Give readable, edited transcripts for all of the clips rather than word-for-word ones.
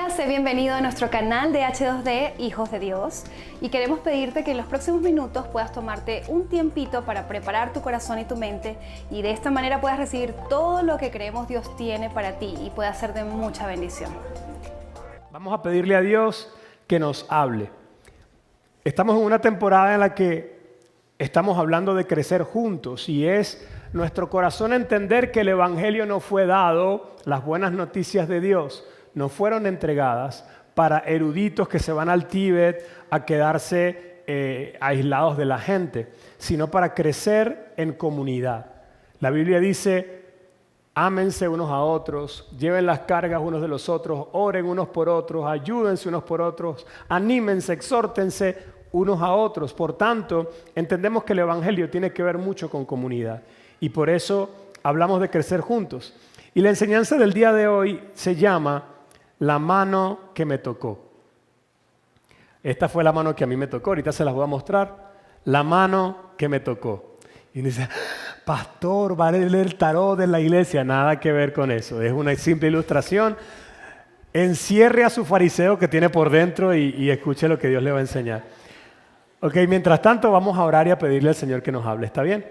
Hola, sé bienvenido a nuestro canal de H2D Hijos de Dios y queremos pedirte que en los próximos minutos puedas tomarte un tiempito para preparar tu corazón y tu mente y de esta manera puedas recibir todo lo que creemos Dios tiene para ti y pueda ser de mucha bendición. Vamos a pedirle a Dios que nos hable. Estamos en una temporada en la que estamos hablando de crecer juntos y es nuestro corazón entender que el Evangelio no fue dado, las buenas noticias de Dios no fueron entregadas para eruditos que se van al Tíbet a quedarse aislados de la gente, sino para crecer en comunidad. La Biblia dice: ámense unos a otros, lleven las cargas unos de los otros, oren unos por otros, ayúdense unos por otros, anímense, exhórtense unos a otros. Por tanto, entendemos que el Evangelio tiene que ver mucho con comunidad y por eso hablamos de crecer juntos. Y la enseñanza del día de hoy se llama La mano que me tocó. Esta fue la mano que a mí me tocó, ahorita se las voy a mostrar. La mano que me tocó. Y dice: pastor, va a leer el tarot de la iglesia. Nada que ver con eso, es una simple ilustración. Encierre a su fariseo que tiene por dentro y escuche lo que Dios le va a enseñar. Ok, mientras tanto vamos a orar y a pedirle al Señor que nos hable, ¿está bien?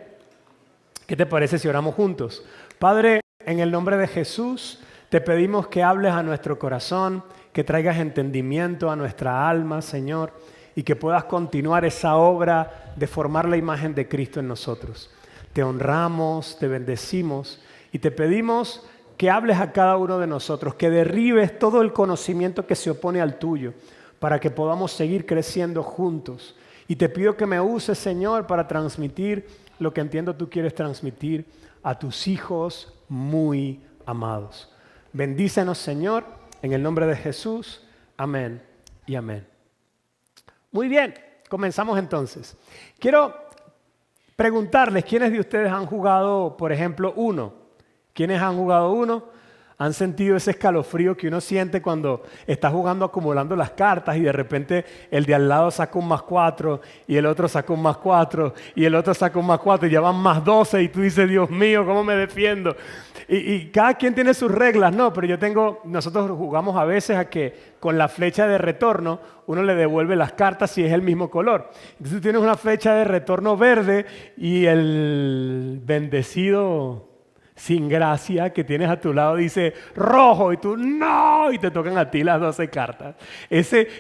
¿Qué te parece si oramos juntos? Padre, en el nombre de Jesús, te pedimos que hables a nuestro corazón, que traigas entendimiento a nuestra alma, Señor, y que puedas continuar esa obra de formar la imagen de Cristo en nosotros. Te honramos, te bendecimos y te pedimos que hables a cada uno de nosotros, que derribes todo el conocimiento que se opone al tuyo, para que podamos seguir creciendo juntos. Y te pido que me uses, Señor, para transmitir lo que entiendo tú quieres transmitir a tus hijos muy amados. Bendícenos, Señor, en el nombre de Jesús. Amén y amén. Muy bien, comenzamos entonces. Quiero preguntarles, ¿quiénes de ustedes han jugado, por ejemplo, Uno? ¿Quiénes han jugado Uno? ¿Han sentido ese escalofrío que uno siente cuando está jugando acumulando las cartas y de repente el de al lado saca un ¡+4 y el otro saca un +4 y el otro saca un +4 y ya van +12 y tú dices: Dios mío, ¿cómo me defiendo? Y cada quien tiene sus reglas, ¿no? Pero nosotros jugamos a veces a que con la flecha de retorno uno le devuelve las cartas si es el mismo color. Entonces tú tienes una flecha de retorno verde y el bendecido sin gracia que tienes a tu lado dice rojo y tú no, y te tocan a ti las 12 cartas.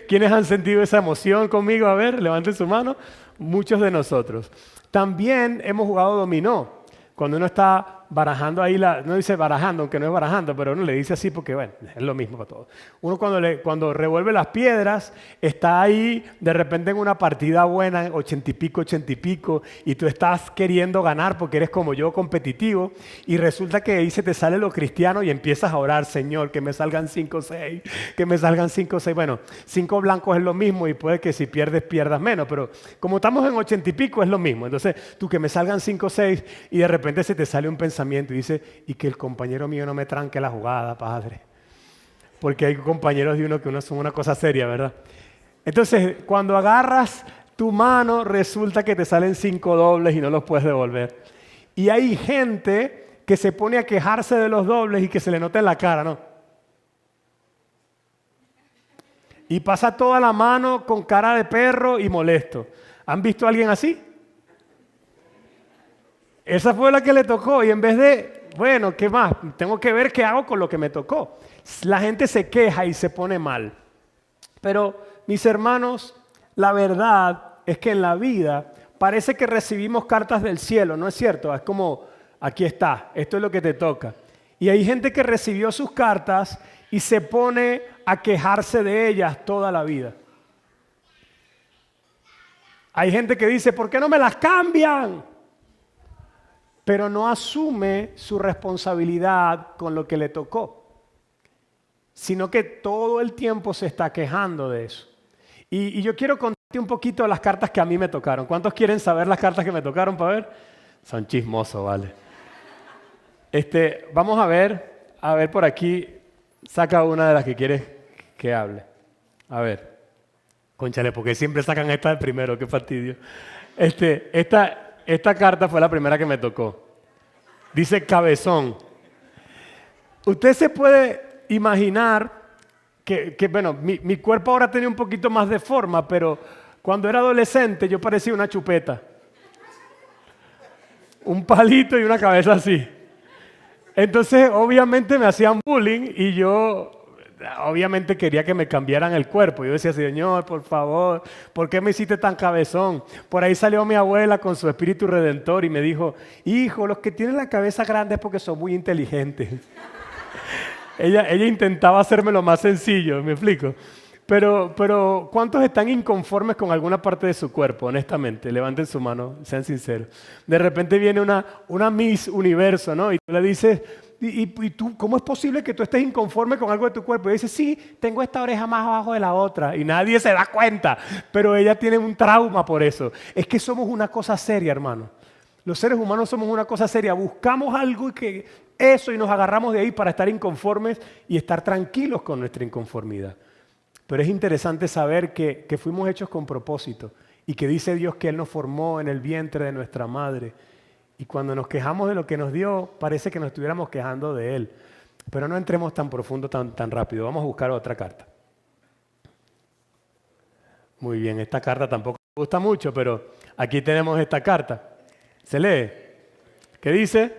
¿Quiénes han sentido esa emoción conmigo? A ver, levanten su mano. Muchos de nosotros. También hemos jugado dominó. Cuando uno está barajando ahí, no dice barajando, aunque no es barajando, pero uno le dice así porque, bueno, es lo mismo para todos. Uno cuando revuelve las piedras, está ahí de repente en una partida buena, 80 y pico, y tú estás queriendo ganar porque eres como yo, competitivo, y resulta que ahí se te sale lo cristiano y empiezas a orar: Señor, que me salgan 5-6, que me salgan 5-6. Bueno, 5 blancos es lo mismo y puede que si pierdes, pierdas menos, pero como estamos en 80 y pico es lo mismo. Entonces, tú que me salgan 5-6 y de repente se te sale un pensamiento y dice: y que el compañero mío no me tranque la jugada, Padre. Porque hay compañeros de uno que son una cosa seria, ¿verdad? Entonces, cuando agarras tu mano, resulta que te salen 5 dobles y no los puedes devolver. Y hay gente que se pone a quejarse de los dobles y que se le nota en la cara, ¿no? Y pasa toda la mano con cara de perro y molesto. ¿Han visto a alguien así? Esa fue la que le tocó y en vez de, bueno, ¿qué más? Tengo que ver qué hago con lo que me tocó. La gente se queja y se pone mal. Pero, mis hermanos, la verdad es que en la vida parece que recibimos cartas del cielo, ¿no es cierto? Es como, aquí está, esto es lo que te toca. Y hay gente que recibió sus cartas y se pone a quejarse de ellas toda la vida. Hay gente que dice: ¿por qué no me las cambian? Pero no asume su responsabilidad con lo que le tocó, sino que todo el tiempo se está quejando de eso. Y yo quiero contarte un poquito de las cartas que a mí me tocaron. ¿Cuántos quieren saber las cartas que me tocaron para ver? Son chismosos, ¿vale? Vamos a ver por aquí, saca una de las que quieres que hable. A ver, cónchale, porque siempre sacan esta de primero, qué fastidio. Esta carta fue la primera que me tocó. Dice cabezón. Usted se puede imaginar bueno, mi cuerpo ahora tenía un poquito más de forma, pero cuando era adolescente yo parecía una chupeta. Un palito y una cabeza así. Entonces, obviamente me hacían bullying y yo, obviamente quería que me cambiaran el cuerpo. Yo decía, Señor, por favor, ¿por qué me hiciste tan cabezón? Por ahí salió mi abuela con su espíritu redentor y me dijo, hijo, los que tienen la cabeza grande es porque son muy inteligentes. Ella intentaba hacerme lo más sencillo, ¿me explico? Pero ¿cuántos están inconformes con alguna parte de su cuerpo, honestamente? Levanten su mano, sean sinceros. De repente viene una Miss Universo, ¿no? Y tú le dices, ¿y tú, cómo es posible que tú estés inconforme con algo de tu cuerpo? Y dice, sí, tengo esta oreja más abajo de la otra. Y nadie se da cuenta, pero ella tiene un trauma por eso. Es que somos una cosa seria, hermano. Los seres humanos somos una cosa seria. Buscamos algo y nos agarramos de ahí para estar inconformes y estar tranquilos con nuestra inconformidad. Pero es interesante saber que fuimos hechos con propósito y que dice Dios que Él nos formó en el vientre de nuestra madre. Y cuando nos quejamos de lo que nos dio, parece que nos estuviéramos quejando de Él. Pero no entremos tan profundo, tan rápido. Vamos a buscar otra carta. Muy bien, esta carta tampoco me gusta mucho, pero aquí tenemos esta carta. ¿Se lee? ¿Qué dice?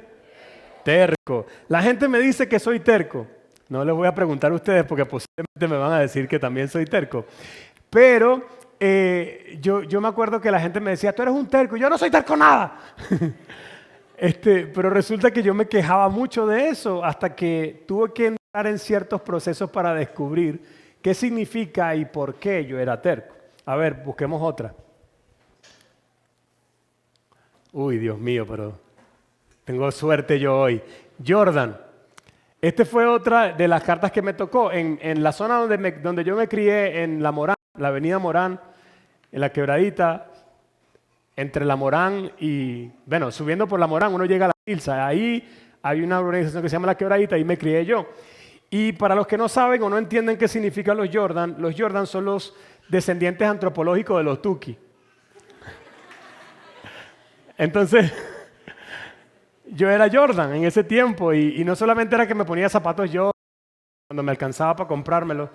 Terco. La gente me dice que soy terco. No les voy a preguntar a ustedes porque posiblemente me van a decir que también soy terco. Pero yo me acuerdo que la gente me decía, tú eres un terco. Yo no soy terco nada. Pero resulta que yo me quejaba mucho de eso hasta que tuve que entrar en ciertos procesos para descubrir qué significa y por qué yo era terco. A ver, busquemos otra. Uy, Dios mío, pero tengo suerte yo hoy. Jordan. Esta fue otra de las cartas que me tocó. En la zona donde yo me crié, en La Morán, la avenida Morán, en la Quebradita, entre La Morán y, bueno, subiendo por La Morán, uno llega a La Ilsa. Ahí hay una organización que se llama La Quebradita, ahí me crié yo. Y para los que no saben o no entienden qué significan los Jordan son los descendientes antropológicos de los Tuki. Entonces, yo era Jordan en ese tiempo y no solamente era que me ponía zapatos yo cuando me alcanzaba para comprármelos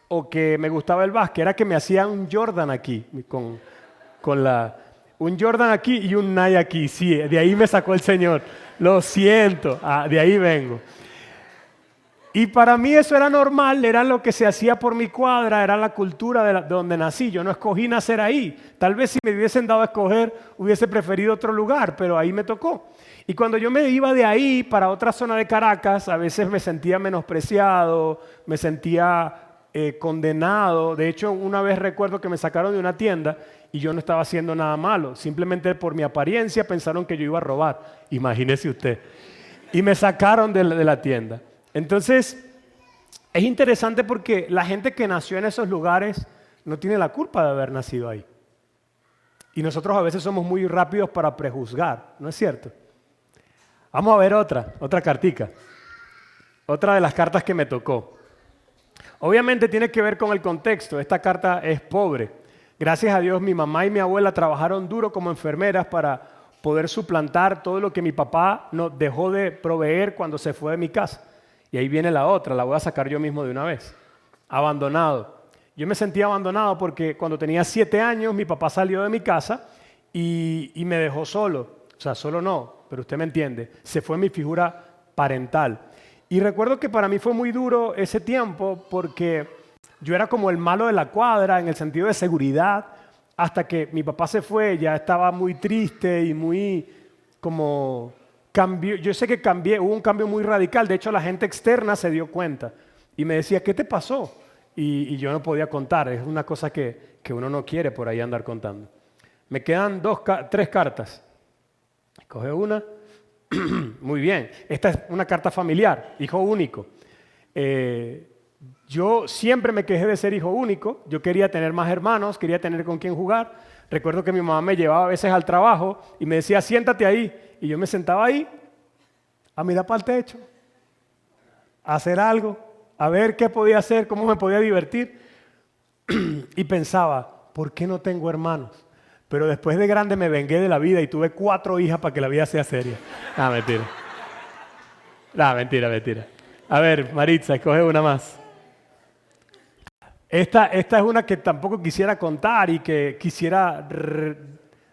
o que me gustaba el básquet, era que me hacía un Jordan aquí, un Jordan aquí y un Nike aquí. Sí, de ahí me sacó el Señor. Lo siento, de ahí vengo. Y para mí eso era normal, era lo que se hacía por mi cuadra, era la cultura de donde nací. Yo no escogí nacer ahí. Tal vez si me hubiesen dado a escoger, hubiese preferido otro lugar, pero ahí me tocó. Y cuando yo me iba de ahí para otra zona de Caracas, a veces me sentía menospreciado, me sentía condenado. De hecho, una vez recuerdo que me sacaron de una tienda y yo no estaba haciendo nada malo. Simplemente por mi apariencia pensaron que yo iba a robar. Imagínese usted. Y me sacaron de la tienda. Entonces, es interesante porque la gente que nació en esos lugares no tiene la culpa de haber nacido ahí. Y nosotros a veces somos muy rápidos para prejuzgar, ¿no es cierto? Vamos a ver otra cartica. Otra de las cartas que me tocó. Obviamente tiene que ver con el contexto. Esta carta es pobre. Gracias a Dios mi mamá y mi abuela trabajaron duro como enfermeras para poder suplantar todo lo que mi papá nos dejó de proveer cuando se fue de mi casa. Y ahí viene la otra, la voy a sacar yo mismo de una vez. Abandonado. Yo me sentía abandonado porque cuando tenía 7 años mi papá salió de mi casa y me dejó solo. O sea, solo no, pero usted me entiende. Se fue mi figura parental. Y recuerdo que para mí fue muy duro ese tiempo porque yo era como el malo de la cuadra en el sentido de seguridad. Hasta que mi papá se fue, ya estaba muy triste y muy como... Yo sé que hubo un cambio muy radical. De hecho, la gente externa se dio cuenta y me decía, ¿qué te pasó? Y yo no podía contar. Es una cosa que uno no quiere por ahí andar contando. Me quedan 3 cartas. Coge una. Muy bien. Esta es una carta familiar, hijo único. Yo siempre me quejé de ser hijo único. Yo quería tener más hermanos, quería tener con quién jugar. Recuerdo que mi mamá me llevaba a veces al trabajo y me decía, siéntate ahí. Y yo me sentaba ahí a mirar para el techo, a hacer algo, a ver qué podía hacer, cómo me podía divertir. Y pensaba, ¿por qué no tengo hermanos? Pero después de grande me vengué de la vida y tuve 4 hijas para que la vida sea seria. Mentira. Mentira. A ver, Maritza, escoge una más. Esta es una que tampoco quisiera contar y que quisiera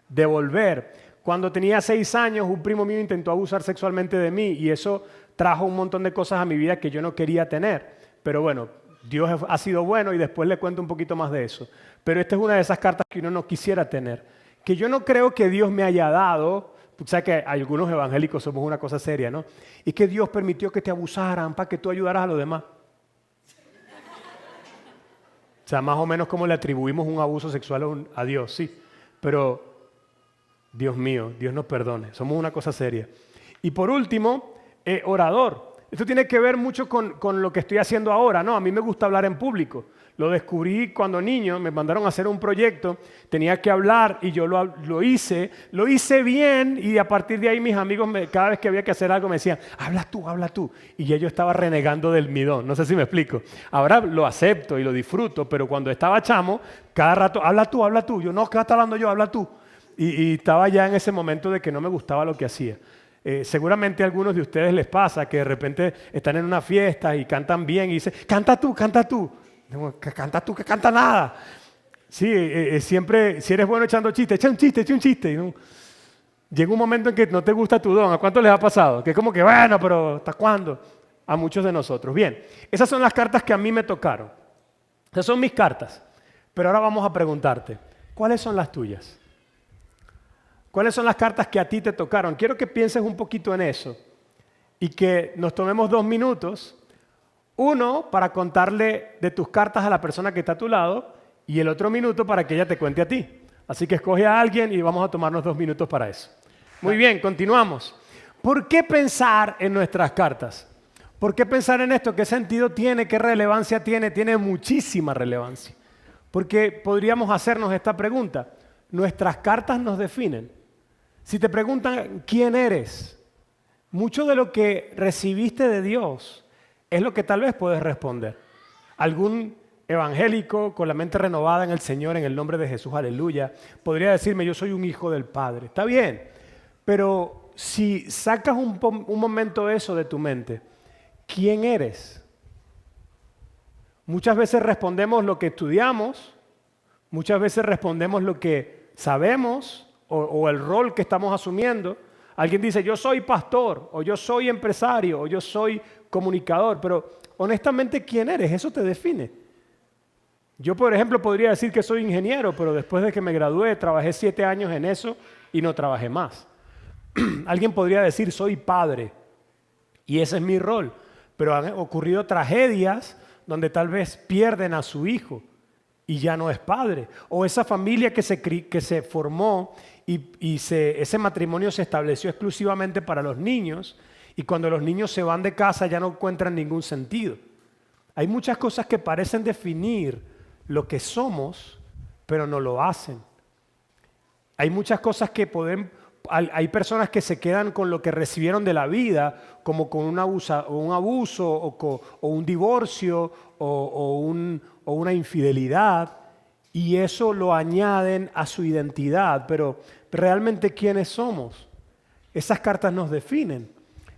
devolver. Cuando tenía 6 años, un primo mío intentó abusar sexualmente de mí y eso trajo un montón de cosas a mi vida que yo no quería tener. Pero bueno, Dios ha sido bueno y después le cuento un poquito más de eso. Pero esta es una de esas cartas que uno no quisiera tener. Que yo no creo que Dios me haya dado, o sea que algunos evangélicos somos una cosa seria, ¿no? Y que Dios permitió que te abusaran para que tú ayudaras a los demás. O sea, más o menos como le atribuimos un abuso sexual a Dios, sí. Pero, Dios mío, Dios nos perdone. Somos una cosa seria. Y por último, orador. Esto tiene que ver mucho con lo que estoy haciendo ahora, ¿no? A mí me gusta hablar en público. Lo descubrí cuando niño, me mandaron a hacer un proyecto, tenía que hablar y yo lo hice bien y a partir de ahí mis amigos cada vez que había que hacer algo me decían, habla tú. Y ya yo estaba renegando del midón, no sé si me explico. Ahora lo acepto y lo disfruto, pero cuando estaba chamo, cada rato, habla tú. Yo, no, ¿qué estás hablando yo? Habla tú. Y estaba ya en ese momento de que no me gustaba lo que hacía. Seguramente a algunos de ustedes les pasa que de repente están en una fiesta y cantan bien y dicen, canta tú. Que canta tú, que canta nada. Sí, siempre, si eres bueno echando chistes, echa un chiste. ¿No? Llega un momento en que no te gusta tu don. ¿A cuánto les ha pasado? Que es como que, bueno, pero ¿hasta cuándo? A muchos de nosotros. Bien, esas son las cartas que a mí me tocaron. Esas son mis cartas. Pero ahora vamos a preguntarte, ¿cuáles son las tuyas? ¿Cuáles son las cartas que a ti te tocaron? Quiero que pienses un poquito en eso y que nos tomemos 2 minutos. Uno, para contarle de tus cartas a la persona que está a tu lado y el otro minuto para que ella te cuente a ti. Así que escoge a alguien y vamos a tomarnos 2 minutos para eso. Muy bien, continuamos. ¿Por qué pensar en nuestras cartas? ¿Por qué pensar en esto? ¿Qué sentido tiene? ¿Qué relevancia tiene? Tiene muchísima relevancia. Porque podríamos hacernos esta pregunta. ¿Nuestras cartas nos definen? Si te preguntan quién eres, mucho de lo que recibiste de Dios es lo que tal vez puedes responder. Algún evangélico con la mente renovada en el Señor, en el nombre de Jesús, aleluya, podría decirme, yo soy un hijo del Padre. Está bien, pero si sacas un momento eso de tu mente, ¿quién eres? Muchas veces respondemos lo que estudiamos, muchas veces respondemos lo que sabemos o el rol que estamos asumiendo. Alguien dice, yo soy pastor, o yo soy empresario, o yo soy comunicador, pero honestamente, ¿quién eres? Eso te define. Yo, por ejemplo, podría decir que soy ingeniero, pero después de que me gradué, trabajé 7 años en eso y no trabajé más. Alguien podría decir, soy padre, y ese es mi rol, pero han ocurrido tragedias donde tal vez pierden a su hijo y ya no es padre. O esa familia que se formó y ese matrimonio se estableció exclusivamente para los niños y cuando los niños se van de casa ya no encuentran ningún sentido. Hay muchas cosas que parecen definir lo que somos, pero no lo hacen. Hay muchas cosas que hay personas que se quedan con lo que recibieron de la vida, como con un abuso o un divorcio o una infidelidad, y eso lo añaden a su identidad, pero realmente ¿quiénes somos? Esas cartas nos definen.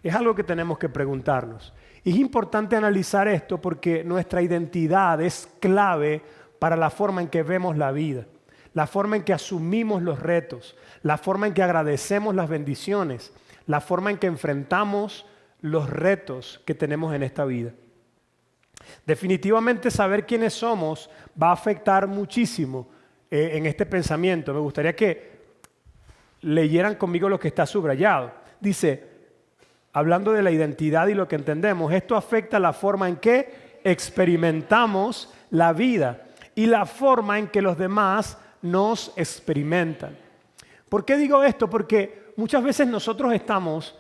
Es algo que tenemos que preguntarnos. Y es importante analizar esto porque nuestra identidad es clave para la forma en que vemos la vida, la forma en que asumimos los retos, la forma en que agradecemos las bendiciones, la forma en que enfrentamos los retos que tenemos en esta vida. Definitivamente saber quiénes somos va a afectar muchísimo en este pensamiento. Me gustaría que leyeran conmigo lo que está subrayado. Dice, hablando de la identidad y lo que entendemos, esto afecta la forma en que experimentamos la vida y la forma en que los demás nos experimentan. ¿Por qué digo esto? Porque muchas veces nosotros estamos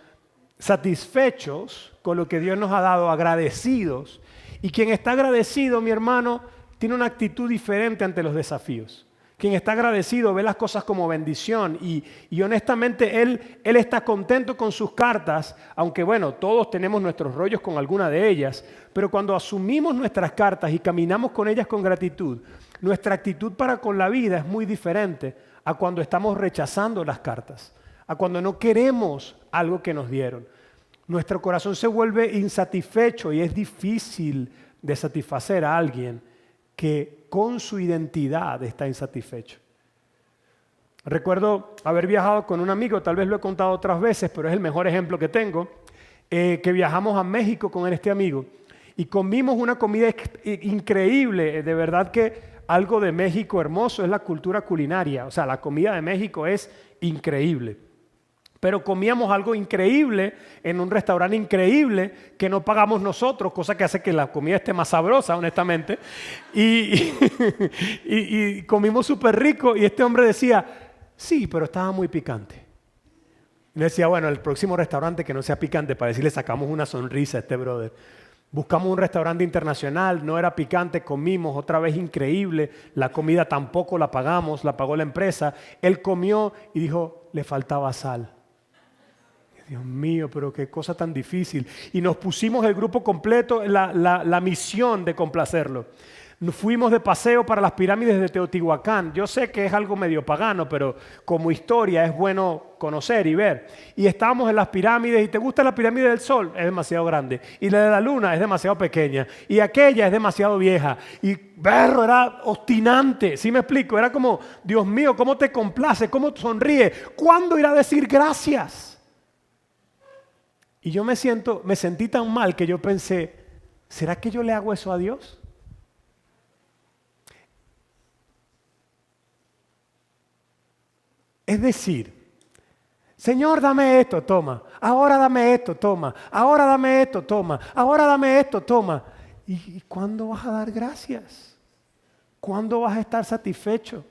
satisfechos con lo que Dios nos ha dado, agradecidos, y quien está agradecido, mi hermano, tiene una actitud diferente ante los desafíos. Quien está agradecido ve las cosas como bendición y honestamente él está contento con sus cartas, aunque bueno, todos tenemos nuestros rollos con alguna de ellas, pero cuando asumimos nuestras cartas y caminamos con ellas con gratitud, nuestra actitud para con la vida es muy diferente a cuando estamos rechazando las cartas, a cuando no queremos algo que nos dieron. Nuestro corazón se vuelve insatisfecho y es difícil de satisfacer a alguien que con su identidad está insatisfecho. Recuerdo haber viajado con un amigo, tal vez lo he contado otras veces, pero es el mejor ejemplo que tengo, que viajamos a México con este amigo y comimos una comida increíble. De verdad que algo de México hermoso es la cultura culinaria. O sea, la comida de México es increíble. Pero comíamos algo increíble en un restaurante increíble que no pagamos nosotros, cosa que hace que la comida esté más sabrosa, honestamente. Y comimos súper rico y este hombre decía, sí, pero estaba muy picante. Y le decía, bueno, el próximo restaurante que no sea picante, para decirle sacamos una sonrisa a este brother. Buscamos un restaurante internacional, no era picante, comimos otra vez increíble, la comida tampoco la pagamos, la pagó la empresa. Él comió y dijo, le faltaba sal. Dios mío, pero qué cosa tan difícil. Y nos pusimos el grupo completo en la misión de complacerlo. Nos fuimos de paseo para las pirámides de Teotihuacán. Yo sé que es algo medio pagano, pero como historia es bueno conocer y ver. Y estábamos en las pirámides y ¿te gusta la pirámide del Sol? Es demasiado grande. Y la de la Luna es demasiado pequeña. Y aquella es demasiado vieja. Y berro, era obstinante. ¿Sí me explico? Era como, Dios mío, ¿cómo te complace? ¿Cómo te sonríe? ¿Cuándo irá a decir gracias? Y yo me sentí tan mal que yo pensé, ¿será que yo le hago eso a Dios? Es decir, Señor, dame esto, toma. Ahora dame esto, toma. Ahora dame esto, toma. Ahora dame esto, toma. ¿Y cuándo vas a dar gracias? ¿Cuándo vas a estar satisfecho?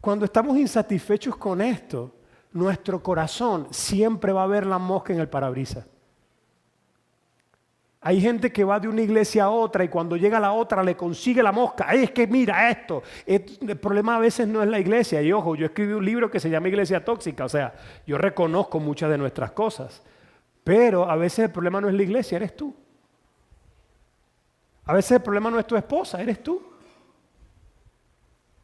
Cuando estamos insatisfechos con esto, nuestro corazón siempre va a ver la mosca en el parabrisas. Hay gente que va de una iglesia a otra y cuando llega a la otra le consigue la mosca. Es que mira esto. El problema a veces no es la iglesia. Y ojo, yo escribí un libro que se llama Iglesia Tóxica. O sea, yo reconozco muchas de nuestras cosas. Pero a veces el problema no es la iglesia, eres tú. A veces el problema no es tu esposa, eres tú.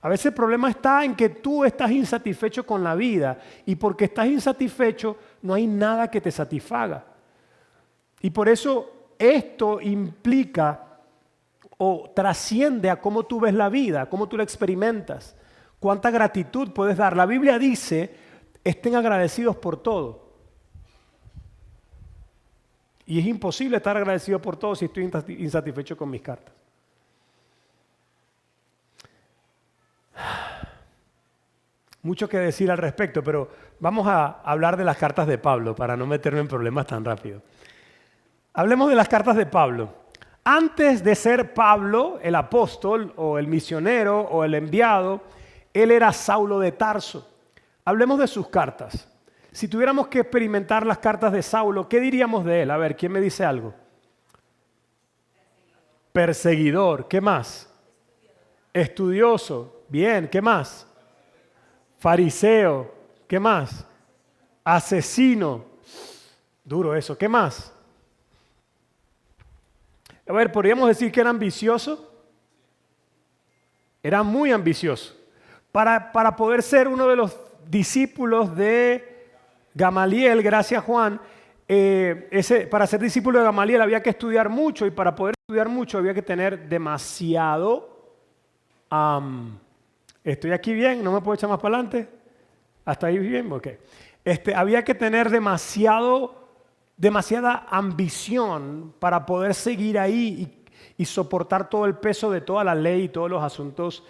A veces el problema está en que tú estás insatisfecho con la vida. Y porque estás insatisfecho, no hay nada que te satisfaga. Y por eso esto implica o trasciende a cómo tú ves la vida, cómo tú la experimentas, cuánta gratitud puedes dar. La Biblia dice, estén agradecidos por todo. Y es imposible estar agradecido por todo si estoy insatisfecho con mis cartas. Mucho que decir al respecto, pero vamos a hablar de las cartas de Pablo para no meterme en problemas tan rápido. Hablemos de las cartas de Pablo. Antes de ser Pablo, el apóstol o el misionero o el enviado, él era Saulo de Tarso. Hablemos de sus cartas. Si tuviéramos que experimentar las cartas de Saulo, ¿qué diríamos de él? A ver, ¿quién me dice algo? Perseguidor. ¿Qué más? Estudioso. Bien, ¿qué más? Fariseo. ¿Qué más? Asesino. Duro eso. ¿Qué más? A ver, ¿podríamos decir que era ambicioso? Era muy ambicioso. Para poder ser uno de los discípulos de Gamaliel, gracias Juan, para ser discípulo de Gamaliel había que estudiar mucho y para poder estudiar mucho había que tener demasiado... ¿Estoy aquí bien? ¿No me puedo echar más para adelante? ¿Hasta ahí bien? Ok. Había que tener demasiada ambición para poder seguir ahí y soportar todo el peso de toda la ley y todos los asuntos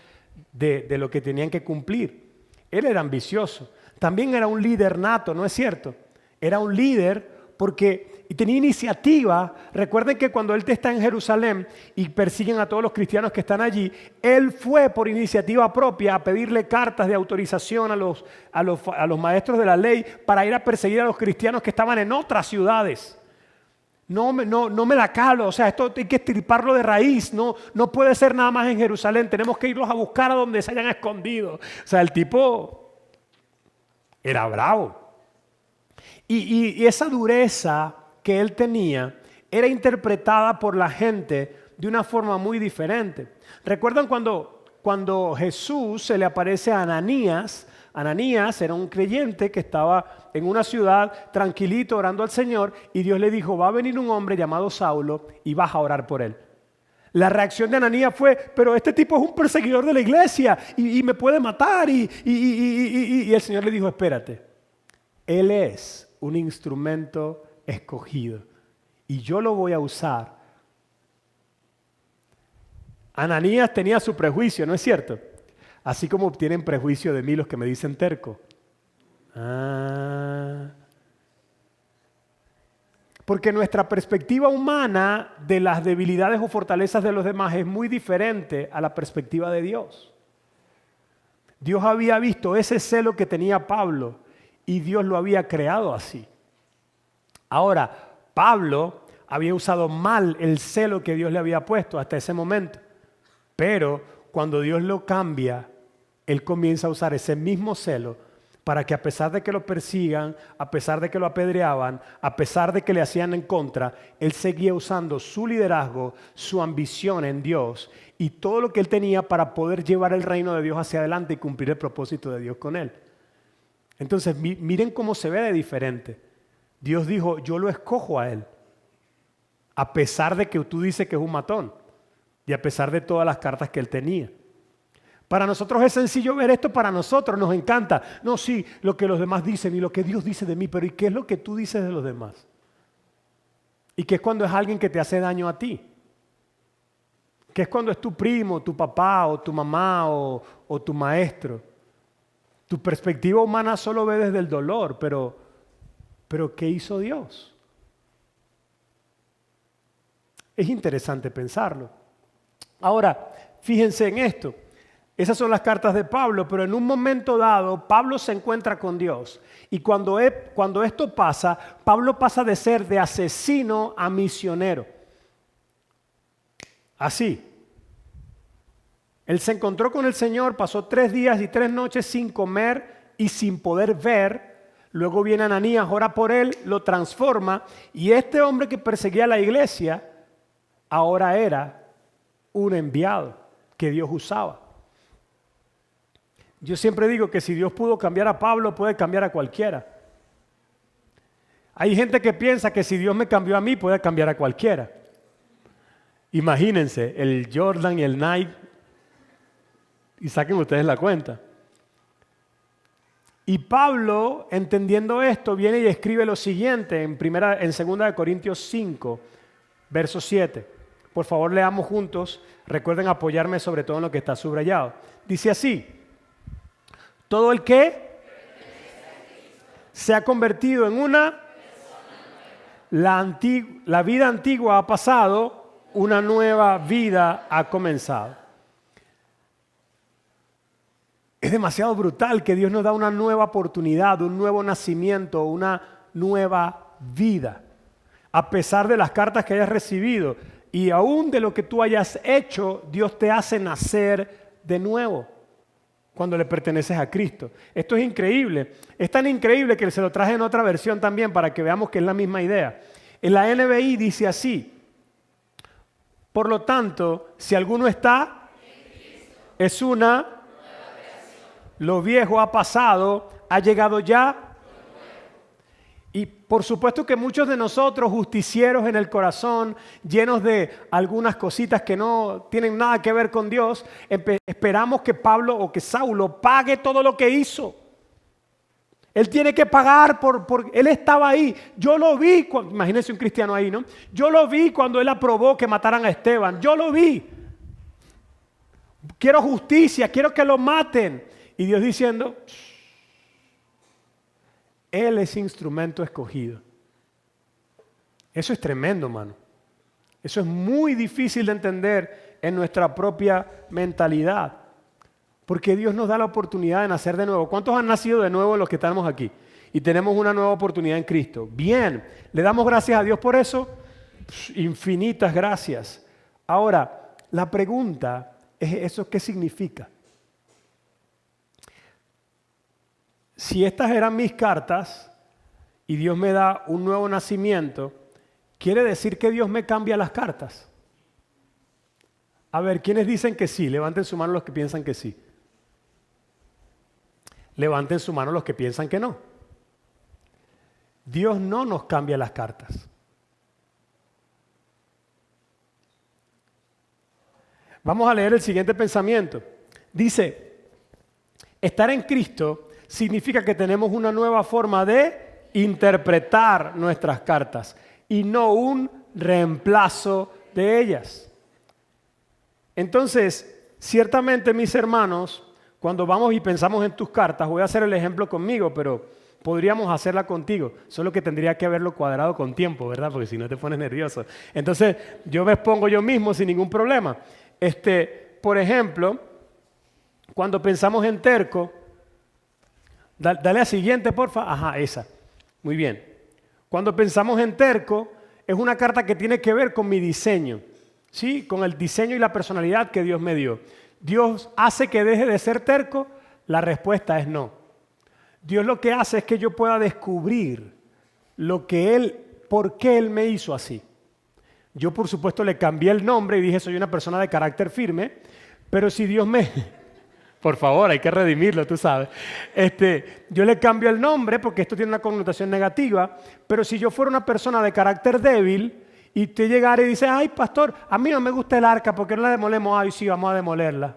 de lo que tenían que cumplir. Él era ambicioso. También era un líder nato, ¿no es cierto? Era un líder porque tenía iniciativa. Recuerden que cuando él está en Jerusalén y persiguen a todos los cristianos que están allí, él fue por iniciativa propia a pedirle cartas de autorización a los maestros de la ley para ir a perseguir a los cristianos que estaban en otras ciudades. No me la calo, o sea, esto hay que estirparlo de raíz, no puede ser nada más en Jerusalén, tenemos que irlos a buscar a donde se hayan escondido. O sea, el tipo era bravo. Y esa dureza que él tenía era interpretada por la gente de una forma muy diferente. ¿Recuerdan cuando Jesús se le aparece a Ananías? Ananías era un creyente que estaba en una ciudad tranquilito orando al Señor y Dios le dijo, va a venir un hombre llamado Saulo y vas a orar por él. La reacción de Ananías fue, pero este tipo es un perseguidor de la iglesia y me puede matar. Y el Señor le dijo, espérate, Él es un instrumento escogido y yo lo voy a usar. Ananías tenía su prejuicio, ¿no es cierto? Así como tienen prejuicio de mí los que me dicen terco. Porque nuestra perspectiva humana de las debilidades o fortalezas de los demás es muy diferente a la perspectiva de Dios. Dios había visto ese celo que tenía Pablo y Dios lo había creado así. Ahora, Pablo había usado mal el celo que Dios le había puesto hasta ese momento. Pero cuando Dios lo cambia, Él comienza a usar ese mismo celo para que a pesar de que lo persigan, a pesar de que lo apedreaban, a pesar de que le hacían en contra, Él seguía usando su liderazgo, su ambición en Dios y todo lo que Él tenía para poder llevar el reino de Dios hacia adelante y cumplir el propósito de Dios con Él. Entonces, miren cómo se ve de diferente. Dios dijo, yo lo escojo a Él, a pesar de que tú dices que es un matón y a pesar de todas las cartas que Él tenía. Para nosotros es sencillo ver esto, para nosotros nos encanta. No, sí, lo que los demás dicen y lo que Dios dice de mí, pero ¿y qué es lo que tú dices de los demás? ¿Y qué es cuando es alguien que te hace daño a ti? ¿Qué es cuando es tu primo, tu papá o tu mamá o tu maestro? Tu perspectiva humana solo ve desde el dolor, pero ¿qué hizo Dios? Es interesante pensarlo. Ahora, fíjense en esto. Esas son las cartas de Pablo, pero en un momento dado, Pablo se encuentra con Dios. Y cuando esto pasa, Pablo pasa de ser de asesino a misionero. Así. Él se encontró con el Señor, pasó 3 días y 3 noches sin comer y sin poder ver. Luego viene Ananías, ora por él, lo transforma. Y este hombre que perseguía a la iglesia, ahora era un enviado que Dios usaba. Yo siempre digo que si Dios pudo cambiar a Pablo, puede cambiar a cualquiera. Hay gente que piensa que si Dios me cambió a mí, puede cambiar a cualquiera. Imagínense, el Jordan y el Nike, y saquen ustedes la cuenta. Y Pablo, entendiendo esto, viene y escribe lo siguiente en 2 Corintios 5, verso 7. Por favor, leamos juntos. Recuerden apoyarme sobre todo en lo que está subrayado. Dice así. Todo el que se ha convertido en la vida antigua ha pasado, una nueva vida ha comenzado. Es demasiado brutal que Dios nos da una nueva oportunidad, un nuevo nacimiento, una nueva vida. A pesar de las cartas que hayas recibido y aún de lo que tú hayas hecho, Dios te hace nacer de nuevo. Cuando le perteneces a Cristo. Esto es increíble. Es tan increíble que se lo traje en otra versión también para que veamos que es la misma idea. En la NBI dice así. Por lo tanto, si alguno está, es una, lo viejo ha pasado, ha llegado ya. Y por supuesto que muchos de nosotros, justicieros en el corazón, llenos de algunas cositas que no tienen nada que ver con Dios, esperamos que Pablo o que Saulo pague todo lo que hizo. Él tiene que pagar él estaba ahí. Yo lo vi, imagínense un cristiano ahí, ¿no? Yo lo vi cuando él aprobó que mataran a Esteban. Yo lo vi. Quiero justicia, quiero que lo maten. Y Dios diciendo, Él es instrumento escogido. Eso es tremendo, mano. Eso es muy difícil de entender en nuestra propia mentalidad. Porque Dios nos da la oportunidad de nacer de nuevo. ¿Cuántos han nacido de nuevo los que estamos aquí? Y tenemos una nueva oportunidad en Cristo. Bien, ¿le damos gracias a Dios por eso? Infinitas gracias. Ahora, la pregunta es, ¿eso qué significa? Si estas eran mis cartas y Dios me da un nuevo nacimiento, ¿quiere decir que Dios me cambia las cartas? A ver, ¿quiénes dicen que sí? Levanten su mano los que piensan que sí. Levanten su mano los que piensan que no. Dios no nos cambia las cartas. Vamos a leer el siguiente pensamiento. Dice, estar en Cristo significa que tenemos una nueva forma de interpretar nuestras cartas y no un reemplazo de ellas. Entonces, ciertamente, mis hermanos, cuando vamos y pensamos en tus cartas, voy a hacer el ejemplo conmigo, pero podríamos hacerla contigo, solo que tendría que haberlo cuadrado con tiempo, ¿verdad? Porque si no te pones nervioso. Entonces, yo me expongo yo mismo sin ningún problema. Por ejemplo, cuando pensamos en terco, dale a siguiente, porfa. Ajá, esa. Muy bien. Cuando pensamos en terco, es una carta que tiene que ver con mi diseño, ¿sí? Con el diseño y la personalidad que Dios me dio. ¿Dios hace que deje de ser terco? La respuesta es no. Dios lo que hace es que yo pueda descubrir por qué Él me hizo así. Yo, por supuesto, le cambié el nombre y dije, soy una persona de carácter firme, pero si Dios Por favor, hay que redimirlo, tú sabes. Yo le cambio el nombre porque esto tiene una connotación negativa, pero si yo fuera una persona de carácter débil y te llegara y dices, ay, pastor, a mí no me gusta el arca, ¿por qué no la demolemos? Ay, sí, vamos a demolerla.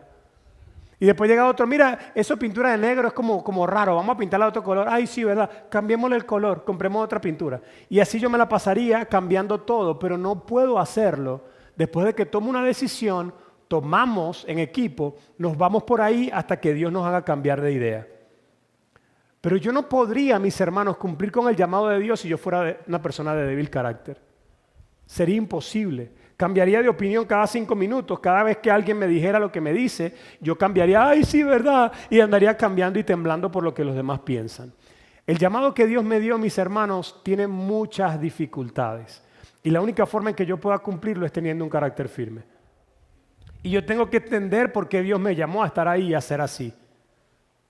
Y después llega otro, mira, eso pintura de negro es como raro, vamos a pintarla de otro color. Ay, sí, ¿verdad? Cambiémosle el color, compremos otra pintura. Y así yo me la pasaría cambiando todo, pero no puedo hacerlo después de que tomo una decisión, tomamos en equipo, nos vamos por ahí hasta que Dios nos haga cambiar de idea. Pero yo no podría, mis hermanos, cumplir con el llamado de Dios si yo fuera una persona de débil carácter. Sería imposible. Cambiaría de opinión cada 5 minutos. Cada vez que alguien me dijera lo que me dice, yo cambiaría, ay, sí, ¿verdad? Y andaría cambiando y temblando por lo que los demás piensan. El llamado que Dios me dio, mis hermanos, tiene muchas dificultades. Y la única forma en que yo pueda cumplirlo es teniendo un carácter firme. Y yo tengo que entender por qué Dios me llamó a estar ahí y a ser así.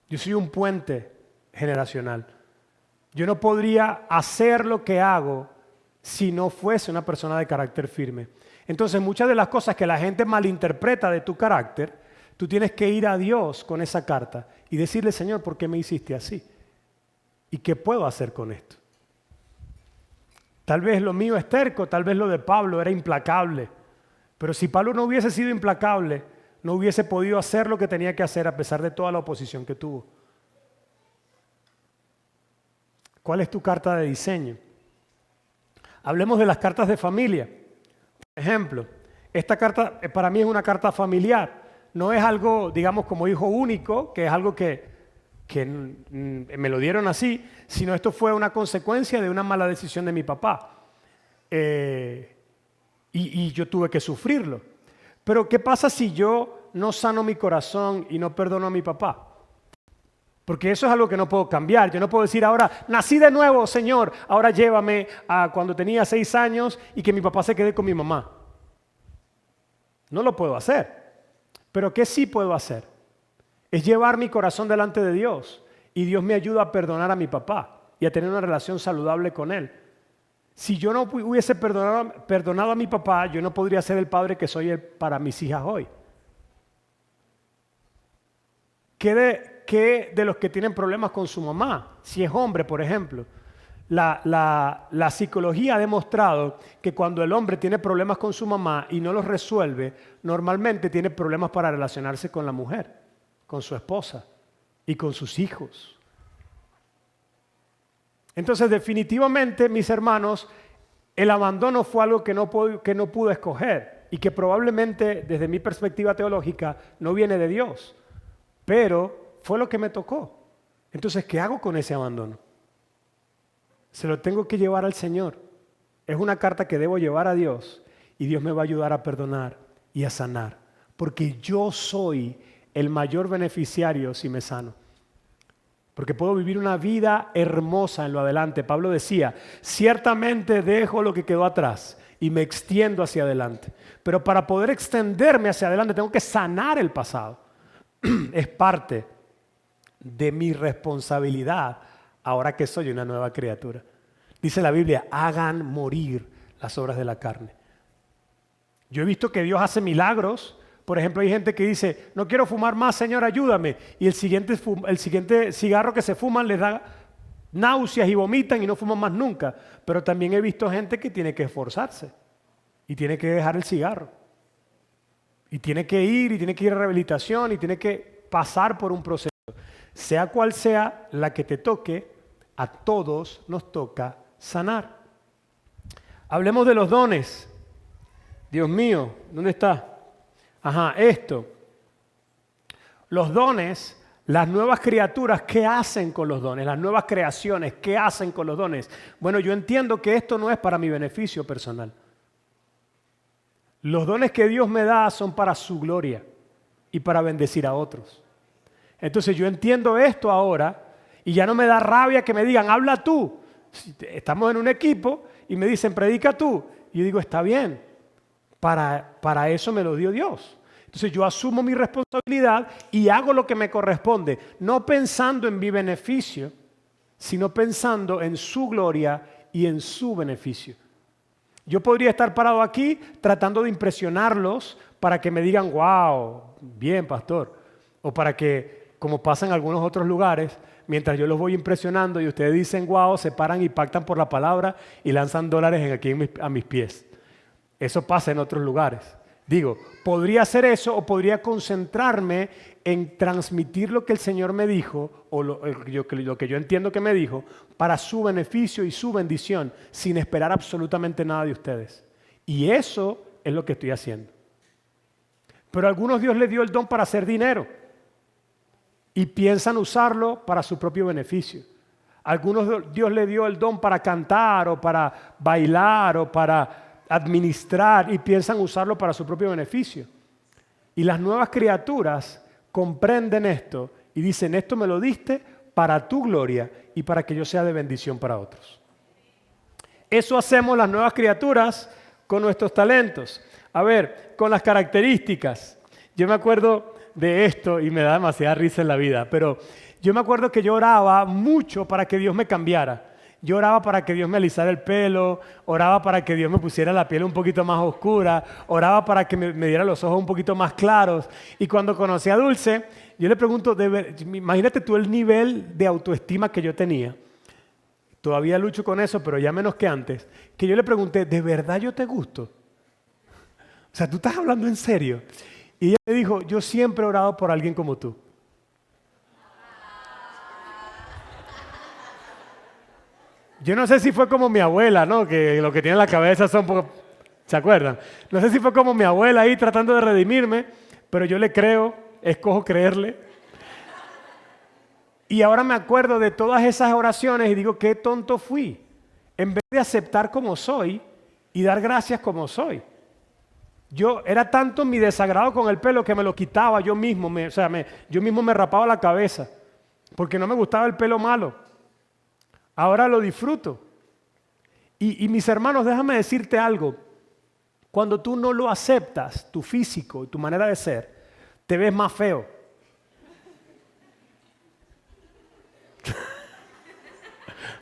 Yo soy un puente generacional. Yo no podría hacer lo que hago si no fuese una persona de carácter firme. Entonces, muchas de las cosas que la gente malinterpreta de tu carácter, tú tienes que ir a Dios con esa carta y decirle, Señor, ¿por qué me hiciste así? ¿Y qué puedo hacer con esto? Tal vez lo mío es terco, tal vez lo de Pablo era implacable. Pero si Pablo no hubiese sido implacable, no hubiese podido hacer lo que tenía que hacer a pesar de toda la oposición que tuvo. ¿Cuál es tu carta de diseño? Hablemos de las cartas de familia. Por ejemplo, esta carta para mí es una carta familiar. No es algo, digamos, como hijo único, que es algo que me lo dieron así, sino esto fue una consecuencia de una mala decisión de mi papá. Y yo tuve que sufrirlo. Pero ¿qué pasa si yo no sano mi corazón y no perdono a mi papá? Porque eso es algo que no puedo cambiar. Yo no puedo decir ahora, nací de nuevo, Señor, ahora llévame a cuando tenía 6 años y que mi papá se quede con mi mamá. No lo puedo hacer. Pero ¿qué sí puedo hacer? Es llevar mi corazón delante de Dios y Dios me ayuda a perdonar a mi papá y a tener una relación saludable con Él. Si yo no hubiese perdonado a mi papá, yo no podría ser el padre que soy para mis hijas hoy. ¿Qué de los que tienen problemas con su mamá? Si es hombre, por ejemplo. La psicología ha demostrado que cuando el hombre tiene problemas con su mamá y no los resuelve, normalmente tiene problemas para relacionarse con la mujer, con su esposa y con sus hijos. Entonces, definitivamente, mis hermanos, el abandono fue algo que no pude escoger y que probablemente, desde mi perspectiva teológica, no viene de Dios. Pero fue lo que me tocó. Entonces, ¿qué hago con ese abandono? Se lo tengo que llevar al Señor. Es una carta que debo llevar a Dios y Dios me va a ayudar a perdonar y a sanar. Porque yo soy el mayor beneficiario si me sano. Porque puedo vivir una vida hermosa en lo adelante. Pablo decía, ciertamente dejo lo que quedó atrás y me extiendo hacia adelante. Pero para poder extenderme hacia adelante tengo que sanar el pasado. Es parte de mi responsabilidad ahora que soy una nueva criatura. Dice la Biblia, hagan morir las obras de la carne. Yo he visto que Dios hace milagros. Por ejemplo, hay gente que dice, no quiero fumar más, Señor, ayúdame. Y el siguiente cigarro que se fuman les da náuseas y vomitan y no fuman más nunca. Pero también he visto gente que tiene que esforzarse y tiene que dejar el cigarro. Y tiene que ir a rehabilitación y tiene que pasar por un proceso. Sea cual sea la que te toque, a todos nos toca sanar. Hablemos de los dones. Dios mío, ¿dónde está? Ajá, esto. Los dones, las nuevas criaturas, ¿qué hacen con los dones? Las nuevas creaciones, ¿qué hacen con los dones? Bueno, yo entiendo que esto no es para mi beneficio personal. Los dones que Dios me da son para su gloria y para bendecir a otros. Entonces yo entiendo esto ahora y ya no me da rabia que me digan, habla tú. Estamos en un equipo y me dicen, predica tú. Y yo digo, está bien, para eso me lo dio Dios. Entonces yo asumo mi responsabilidad y hago lo que me corresponde, no pensando en mi beneficio, sino pensando en su gloria y en su beneficio. Yo podría estar parado aquí tratando de impresionarlos para que me digan, wow, bien, pastor. O para que, como pasa en algunos otros lugares, mientras yo los voy impresionando y ustedes dicen, wow, se paran y pactan por la palabra y lanzan dólares a mis pies. Eso pasa en otros lugares. Digo, podría hacer eso o podría concentrarme en transmitir lo que el Señor me dijo o lo que yo entiendo que me dijo para su beneficio y su bendición sin esperar absolutamente nada de ustedes. Y eso es lo que estoy haciendo. Pero a algunos Dios les dio el don para hacer dinero y piensan usarlo para su propio beneficio. A algunos Dios les dio el don para cantar o para bailar o para administrar y piensan usarlo para su propio beneficio. Y las nuevas criaturas comprenden esto y dicen, esto me lo diste para tu gloria y para que yo sea de bendición para otros. Eso hacemos las nuevas criaturas con nuestros talentos. A ver, con las características. Yo me acuerdo de esto y me da demasiada risa en la vida, pero yo me acuerdo que yo oraba mucho para que Dios me cambiara. Yo oraba para que Dios me alisara el pelo, oraba para que Dios me pusiera la piel un poquito más oscura, oraba para que me diera los ojos un poquito más claros. Y cuando conocí a Dulce, yo le pregunto, imagínate tú el nivel de autoestima que yo tenía. Todavía lucho con eso, pero ya menos que antes. Que yo le pregunté, ¿de verdad yo te gusto? O sea, ¿tú estás hablando en serio? Y ella me dijo, yo siempre he orado por alguien como tú. Yo no sé si fue como mi abuela, ¿no? Que lo que tiene en la cabeza son poco... ¿Se acuerdan? No sé si fue como mi abuela ahí tratando de redimirme, pero yo le creo, escojo creerle. Y ahora me acuerdo de todas esas oraciones y digo, qué tonto fui. En vez de aceptar como soy y dar gracias como soy. Yo era tanto mi desagrado con el pelo que me lo quitaba yo mismo. Yo mismo me rapaba la cabeza porque no me gustaba el pelo malo. Ahora lo disfruto. Y mis hermanos, déjame decirte algo. Cuando tú no lo aceptas, tu físico y tu manera de ser, te ves más feo.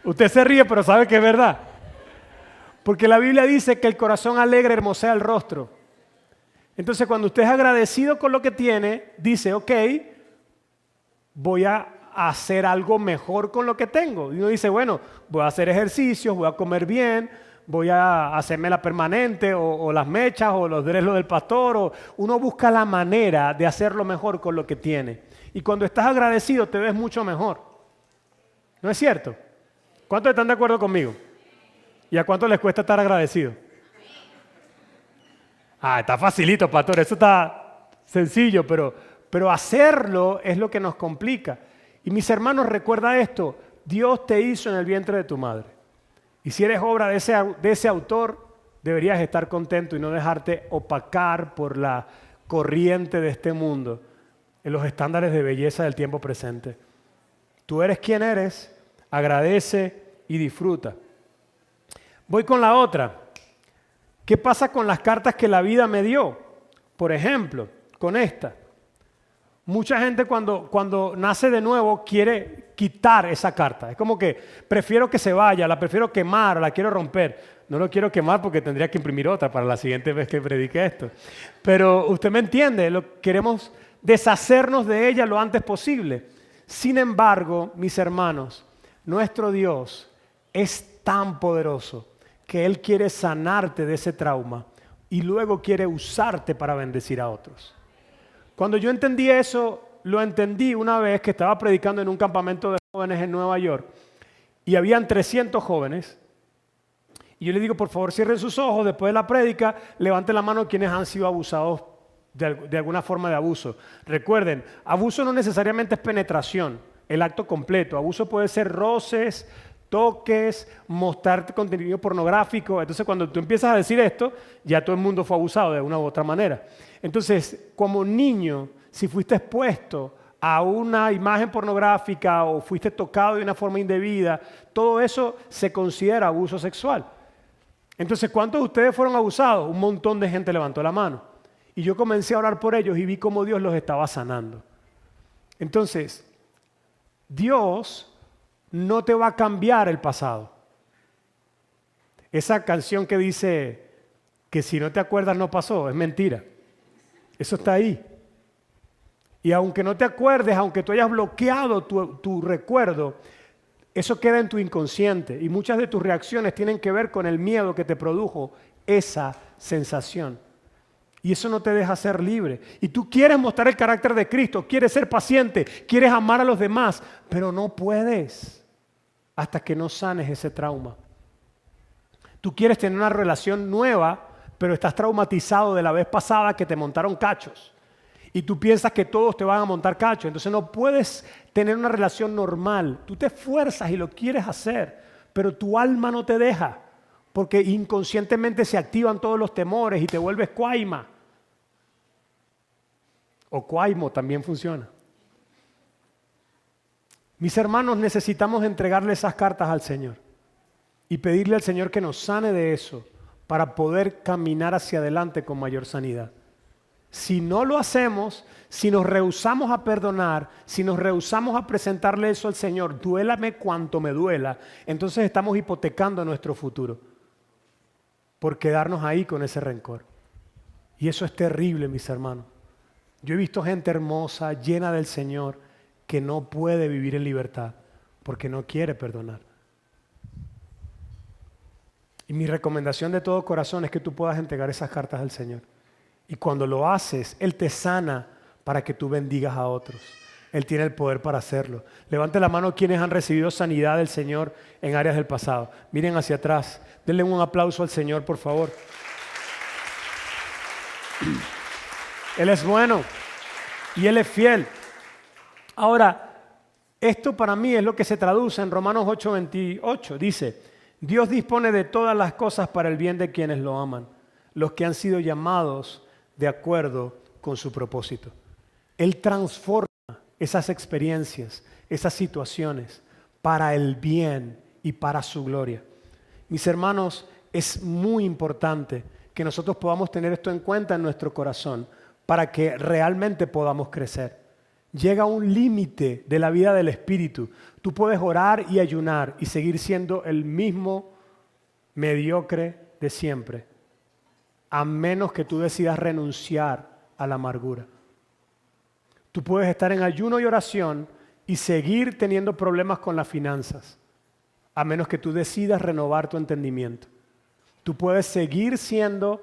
Usted se ríe, pero sabe que es verdad. Porque la Biblia dice que el corazón alegre hermosea el rostro. Entonces, cuando usted es agradecido con lo que tiene, dice, ok, voy a hacer algo mejor con lo que tengo. Y uno dice, bueno, voy a hacer ejercicios, voy a comer bien, voy a hacerme la permanente o las mechas o los dreadlocks del pastor. Uno busca la manera de hacerlo mejor con lo que tiene. Y cuando estás agradecido te ves mucho mejor. ¿No es cierto? ¿Cuántos están de acuerdo conmigo? ¿Y a cuánto les cuesta estar agradecido? Está facilito, pastor, eso está sencillo, pero hacerlo es lo que nos complica. Y mis hermanos, recuerda esto, Dios te hizo en el vientre de tu madre. Y si eres obra de ese autor, deberías estar contento y no dejarte opacar por la corriente de este mundo, en los estándares de belleza del tiempo presente. Tú eres quien eres, agradece y disfruta. Voy con la otra. ¿Qué pasa con las cartas que la vida me dio? Por ejemplo, con esta. Mucha gente cuando nace de nuevo quiere quitar esa carta. Es como que prefiero que se vaya, la prefiero quemar, la quiero romper. No lo quiero quemar porque tendría que imprimir otra para la siguiente vez que predique esto. Pero usted me entiende, queremos deshacernos de ella lo antes posible. Sin embargo, mis hermanos, nuestro Dios es tan poderoso que Él quiere sanarte de ese trauma y luego quiere usarte para bendecir a otros. Cuando yo entendí eso, lo entendí una vez que estaba predicando en un campamento de jóvenes en Nueva York y habían 300 jóvenes. Y yo le digo, por favor, cierren sus ojos, después de la prédica, levanten la mano quienes han sido abusados de alguna forma de abuso. Recuerden, abuso no necesariamente es penetración, el acto completo. Abuso puede ser roces, toques, mostrarte contenido pornográfico. Entonces, cuando tú empiezas a decir esto, ya todo el mundo fue abusado de una u otra manera. Entonces, como niño, si fuiste expuesto a una imagen pornográfica o fuiste tocado de una forma indebida, todo eso se considera abuso sexual. Entonces, ¿cuántos de ustedes fueron abusados? Un montón de gente levantó la mano. Y yo comencé a orar por ellos y vi cómo Dios los estaba sanando. Entonces, Dios no te va a cambiar el pasado. Esa canción que dice que si no te acuerdas no pasó, es mentira. Eso está ahí. Y aunque no te acuerdes, aunque tú hayas bloqueado tu recuerdo, eso queda en tu inconsciente. Y muchas de tus reacciones tienen que ver con el miedo que te produjo esa sensación. Y eso no te deja ser libre. Y tú quieres mostrar el carácter de Cristo, quieres ser paciente, quieres amar a los demás, pero no puedes hasta que no sanes ese trauma. Tú quieres tener una relación nueva, pero estás traumatizado de la vez pasada que te montaron cachos. Y tú piensas que todos te van a montar cachos. Entonces no puedes tener una relación normal. Tú te esfuerzas y lo quieres hacer, pero tu alma no te deja. Porque inconscientemente se activan todos los temores y te vuelves cuaima. O cuaimo también funciona. Mis hermanos, necesitamos entregarle esas cartas al Señor y pedirle al Señor que nos sane de eso para poder caminar hacia adelante con mayor sanidad. Si no lo hacemos, si nos rehusamos a perdonar, si nos rehusamos a presentarle eso al Señor, duélame cuanto me duela, entonces estamos hipotecando nuestro futuro por quedarnos ahí con ese rencor. Y eso es terrible, mis hermanos. Yo he visto gente hermosa, llena del Señor, que no puede vivir en libertad porque no quiere perdonar. Y mi recomendación de todo corazón es que tú puedas entregar esas cartas al Señor. Y cuando lo haces, Él te sana para que tú bendigas a otros. Él tiene el poder para hacerlo. Levante la mano quienes han recibido sanidad del Señor en áreas del pasado. Miren hacia atrás. Denle un aplauso al Señor, por favor. Él es bueno y Él es fiel. Ahora, esto para mí es lo que se traduce en Romanos 8:28. Dice, Dios dispone de todas las cosas para el bien de quienes lo aman, los que han sido llamados de acuerdo con su propósito. Él transforma esas experiencias, esas situaciones para el bien y para su gloria. Mis hermanos, es muy importante que nosotros podamos tener esto en cuenta en nuestro corazón para que realmente podamos crecer. Llega un límite de la vida del Espíritu. Tú puedes orar y ayunar y seguir siendo el mismo mediocre de siempre, a menos que tú decidas renunciar a la amargura. Tú puedes estar en ayuno y oración y seguir teniendo problemas con las finanzas, a menos que tú decidas renovar tu entendimiento. Tú puedes seguir siendo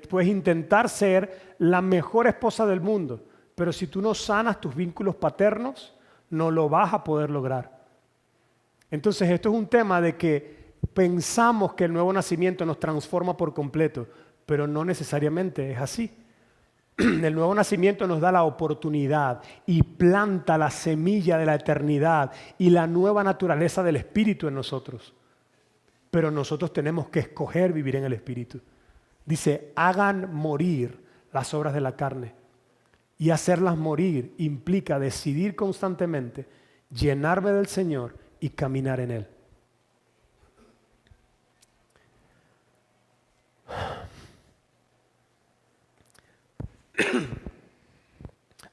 puedes intentar ser la mejor esposa del mundo, pero si tú no sanas tus vínculos paternos, no lo vas a poder lograr. Entonces esto es un tema de que pensamos que el nuevo nacimiento nos transforma por completo, pero no necesariamente es así. El nuevo nacimiento nos da la oportunidad y planta la semilla de la eternidad y la nueva naturaleza del Espíritu en nosotros. Pero nosotros tenemos que escoger vivir en el Espíritu. Dice, hagan morir las obras de la carne. Y hacerlas morir implica decidir constantemente, llenarme del Señor y caminar en Él.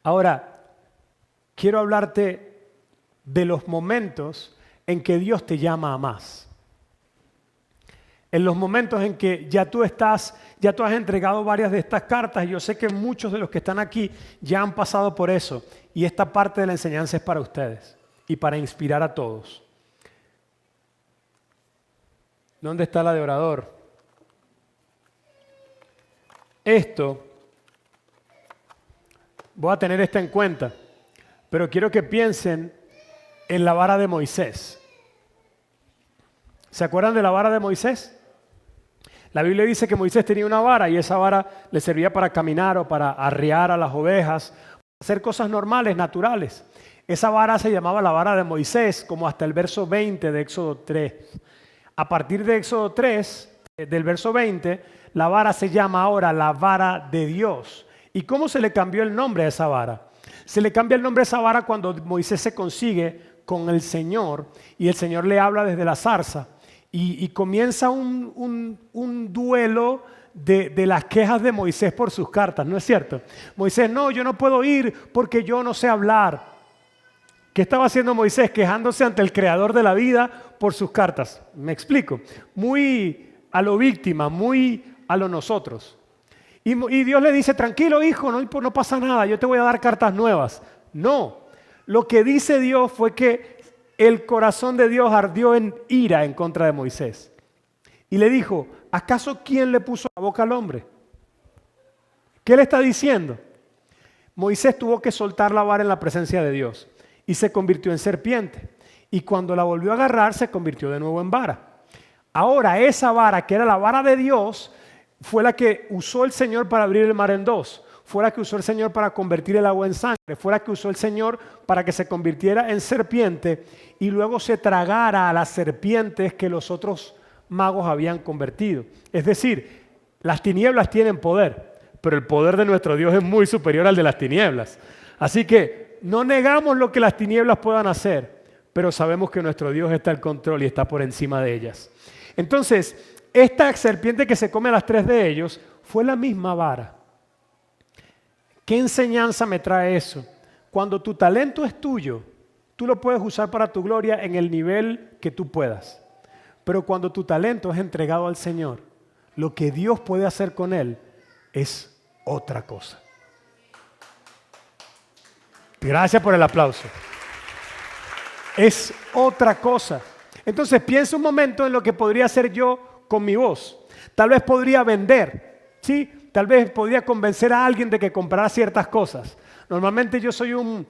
Ahora, quiero hablarte de los momentos en que Dios te llama a más. En los momentos en que ya tú has entregado varias de estas cartas, y yo sé que muchos de los que están aquí ya han pasado por eso, y esta parte de la enseñanza es para ustedes y para inspirar a todos. ¿Dónde está la de orador? esto, voy a tener esto en cuenta, pero quiero que piensen en la vara de Moisés. ¿Se acuerdan de la vara de Moisés? La Biblia dice que Moisés tenía una vara y esa vara le servía para caminar o para arrear a las ovejas, hacer cosas normales, naturales. Esa vara se llamaba la vara de Moisés, como hasta el verso 20 de Éxodo 3. A partir de Éxodo 3, del verso 20, la vara se llama ahora la vara de Dios. ¿Y cómo se le cambió el nombre a esa vara? Se le cambia el nombre a esa vara cuando Moisés se consigue con el Señor y el Señor le habla desde la zarza. Y comienza un duelo de las quejas de Moisés por sus cartas, ¿no es cierto? Moisés, no, yo no puedo ir porque yo no sé hablar. ¿Qué estaba haciendo Moisés? Quejándose ante el Creador de la vida por sus cartas. Me explico. Muy a lo víctima, muy a lo nosotros. Y Dios le dice, tranquilo hijo, no pasa nada, yo te voy a dar cartas nuevas. No, lo que dice Dios fue que el corazón de Dios ardió en ira en contra de Moisés. Y le dijo, ¿acaso quién le puso la boca al hombre? ¿Qué le está diciendo? Moisés tuvo que soltar la vara en la presencia de Dios y se convirtió en serpiente. Y cuando la volvió a agarrar, se convirtió de nuevo en vara. Ahora esa vara, que era la vara de Dios, fue la que usó el Señor para abrir el mar en dos. Fue la que usó el Señor para convertir el agua en sangre. Fue la que usó el Señor para que se convirtiera en serpiente y luego se tragara a las serpientes que los otros magos habían convertido. Es decir, las tinieblas tienen poder, pero el poder de nuestro Dios es muy superior al de las tinieblas. Así que no negamos lo que las tinieblas puedan hacer, pero sabemos que nuestro Dios está al control y está por encima de ellas. Entonces, esta serpiente que se come a las tres de ellos fue la misma vara. ¿Qué enseñanza me trae eso? Cuando tu talento es tuyo, tú lo puedes usar para tu gloria en el nivel que tú puedas. Pero cuando tu talento es entregado al Señor, lo que Dios puede hacer con él es otra cosa. Gracias por el aplauso. Es otra cosa. Entonces piensa un momento en lo que podría hacer yo con mi voz. Tal vez podría vender, ¿sí? Tal vez podría convencer a alguien de que comprara ciertas cosas. Normalmente yo soy un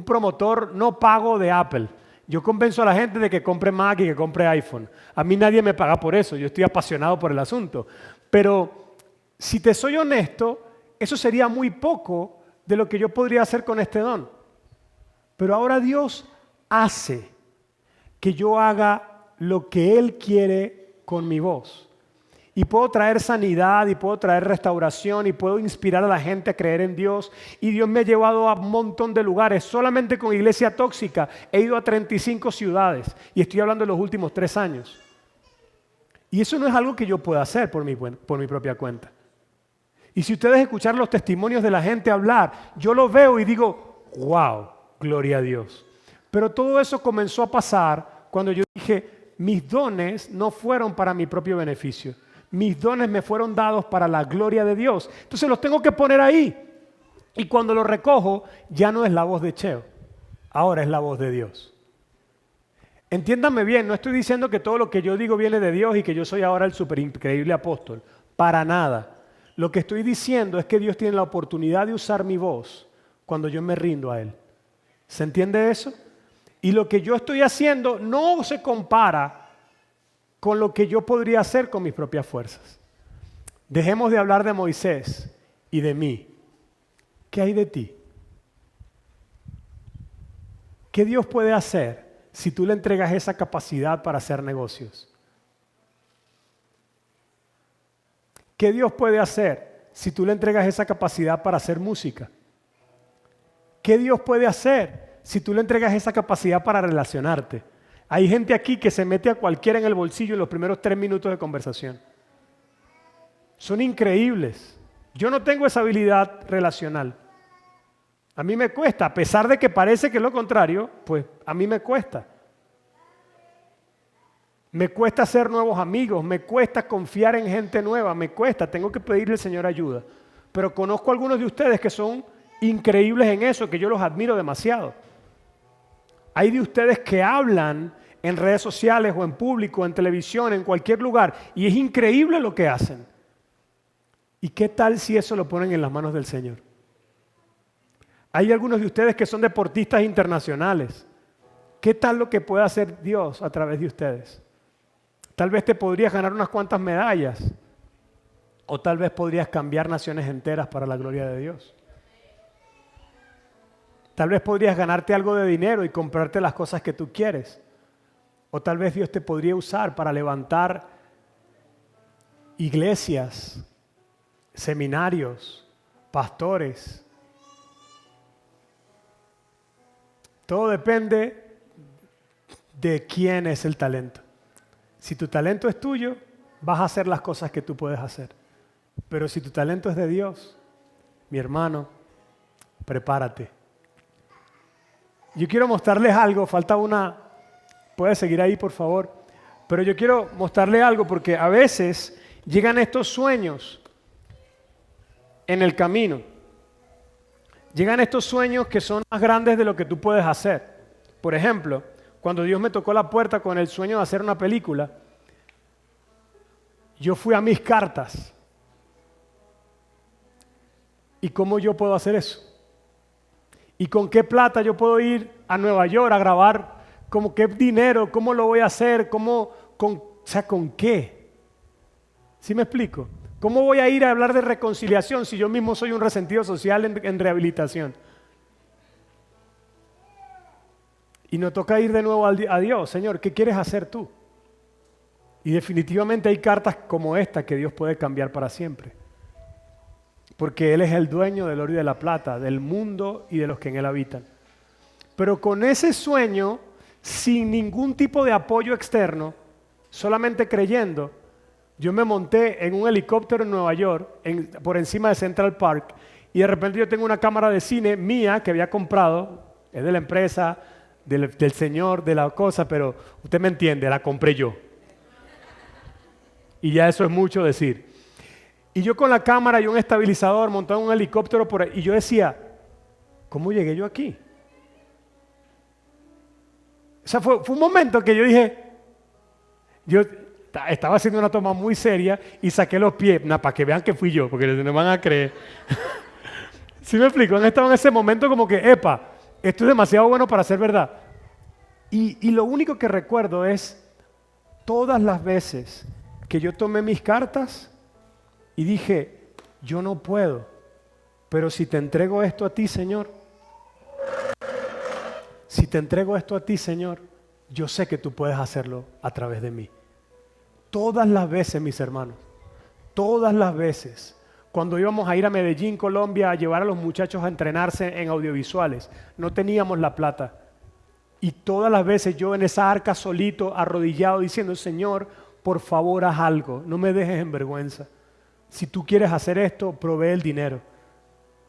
promotor no pago de Apple. Yo convenzo a la gente de que compre Mac y que compre iPhone. A mí nadie me paga por eso, yo estoy apasionado por el asunto. Pero si te soy honesto, eso sería muy poco de lo que yo podría hacer con este don. Pero ahora Dios hace que yo haga lo que Él quiere con mi voz. Y puedo traer sanidad, y puedo traer restauración, y puedo inspirar a la gente a creer en Dios. Y Dios me ha llevado a un montón de lugares. Solamente con Iglesia Tóxica he ido a 35 ciudades. Y estoy hablando de los últimos 3 años. Y eso no es algo que yo pueda hacer por mi propia cuenta. Y si ustedes escuchan los testimonios de la gente hablar, yo lo veo y digo, wow, gloria a Dios. Pero todo eso comenzó a pasar cuando yo dije, mis dones no fueron para mi propio beneficio. Mis dones me fueron dados para la gloria de Dios. Entonces los tengo que poner ahí. Y cuando los recojo, ya no es la voz de Cheo. Ahora es la voz de Dios. Entiéndanme bien, no estoy diciendo que todo lo que yo digo viene de Dios y que yo soy ahora el súper increíble apóstol. Para nada. Lo que estoy diciendo es que Dios tiene la oportunidad de usar mi voz cuando yo me rindo a Él. ¿Se entiende eso? Y lo que yo estoy haciendo no se compara con lo que yo podría hacer con mis propias fuerzas. Dejemos de hablar de Moisés y de mí. ¿Qué hay de ti? ¿Qué Dios puede hacer si tú le entregas esa capacidad para hacer negocios? ¿Qué Dios puede hacer si tú le entregas esa capacidad para hacer música? ¿Qué Dios puede hacer si tú le entregas esa capacidad para relacionarte? Hay gente aquí que se mete a cualquiera en el bolsillo en los primeros 3 minutos de conversación. Son increíbles. Yo no tengo esa habilidad relacional. A mí me cuesta, a pesar de que parece que es lo contrario, pues a mí me cuesta. Me cuesta hacer nuevos amigos, me cuesta confiar en gente nueva, me cuesta, tengo que pedirle al Señor ayuda. Pero conozco a algunos de ustedes que son increíbles en eso, que yo los admiro demasiado. Hay de ustedes que hablan en redes sociales o en público, en televisión, en cualquier lugar, y es increíble lo que hacen. ¿Y qué tal si eso lo ponen en las manos del Señor? Hay algunos de ustedes que son deportistas internacionales. ¿Qué tal lo que puede hacer Dios a través de ustedes? Tal vez te podrías ganar unas cuantas medallas. O tal vez podrías cambiar naciones enteras para la gloria de Dios. Tal vez podrías ganarte algo de dinero y comprarte las cosas que tú quieres. O tal vez Dios te podría usar para levantar iglesias, seminarios, pastores. Todo depende de quién es el talento. Si tu talento es tuyo, vas a hacer las cosas que tú puedes hacer. Pero si tu talento es de Dios, mi hermano, prepárate. Yo quiero mostrarles algo, falta una, puedes seguir ahí por favor, pero yo quiero mostrarles algo porque a veces llegan estos sueños en el camino. Llegan estos sueños que son más grandes de lo que tú puedes hacer. Por ejemplo, cuando Dios me tocó la puerta con el sueño de hacer una película, yo fui a mis cartas. ¿Y cómo yo puedo hacer eso? ¿Y con qué plata yo puedo ir a Nueva York a grabar? ¿Cómo qué dinero? ¿Cómo lo voy a hacer? ¿Con qué? ¿Sí me explico? ¿Cómo voy a ir a hablar de reconciliación si yo mismo soy un resentido social en rehabilitación? Y nos toca ir de nuevo a Dios. Señor, ¿qué quieres hacer tú? Y definitivamente hay cartas como esta que Dios puede cambiar para siempre. Porque Él es el dueño del oro y de la plata, del mundo y de los que en Él habitan. Pero con ese sueño, sin ningún tipo de apoyo externo, solamente creyendo, yo me monté en un helicóptero en Nueva York, por encima de Central Park, y de repente yo tengo una cámara de cine mía que había comprado, es de la empresa, del señor, de la cosa, pero usted me entiende, la compré yo. Y ya eso es mucho decir. Y yo con la cámara y un estabilizador montado en un helicóptero por ahí, y yo decía, ¿cómo llegué yo aquí? O sea, fue un momento que yo dije, yo estaba haciendo una toma muy seria y saqué los pies, para que vean que fui yo, porque no me van a creer. ¿Sí me explico? Han estado en ese momento como que, epa, esto es demasiado bueno para ser verdad. Y lo único que recuerdo es todas las veces que yo tomé mis cartas y dije, yo no puedo, pero si te entrego esto a ti, Señor, si te entrego esto a ti, Señor, yo sé que tú puedes hacerlo a través de mí. Todas las veces, mis hermanos, todas las veces, cuando íbamos a ir a Medellín, Colombia, a llevar a los muchachos a entrenarse en audiovisuales, no teníamos la plata. Y todas las veces yo en esa arca solito, arrodillado, diciendo, Señor, por favor, haz algo, no me dejes en vergüenza. Si tú quieres hacer esto, provee el dinero.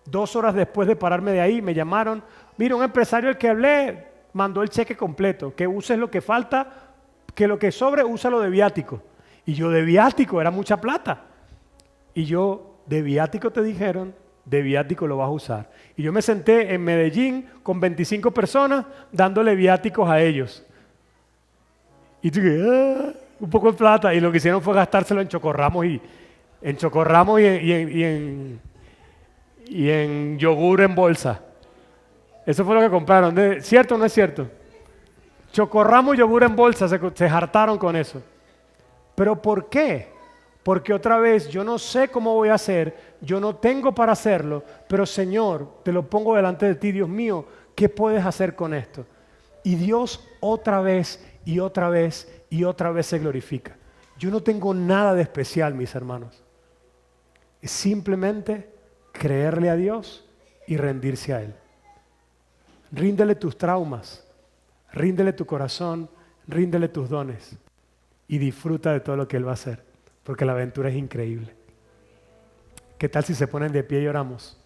2 horas después de pararme de ahí, me llamaron. Mira, un empresario al que hablé mandó el cheque completo. Que uses lo que falta, que lo que sobre, úsalo de viático. Y yo, de viático, era mucha plata. Y yo, de viático te dijeron, de viático lo vas a usar. Y yo me senté en Medellín con 25 personas dándole viáticos a ellos. Y dije, un poco de plata. Y lo que hicieron fue gastárselo en chocorramos y en yogur en bolsa. Eso fue lo que compraron. ¿Cierto o no es cierto? Chocorramos y yogur en bolsa, se hartaron con eso. ¿Pero por qué? Porque otra vez yo no sé cómo voy a hacer, yo no tengo para hacerlo, pero Señor, te lo pongo delante de ti, Dios mío, ¿qué puedes hacer con esto? Y Dios otra vez y otra vez y otra vez se glorifica. Yo no tengo nada de especial, mis hermanos. Es simplemente creerle a Dios y rendirse a Él. Ríndele tus traumas, ríndele tu corazón, ríndele tus dones y disfruta de todo lo que Él va a hacer, porque la aventura es increíble. ¿Qué tal si se ponen de pie y oramos?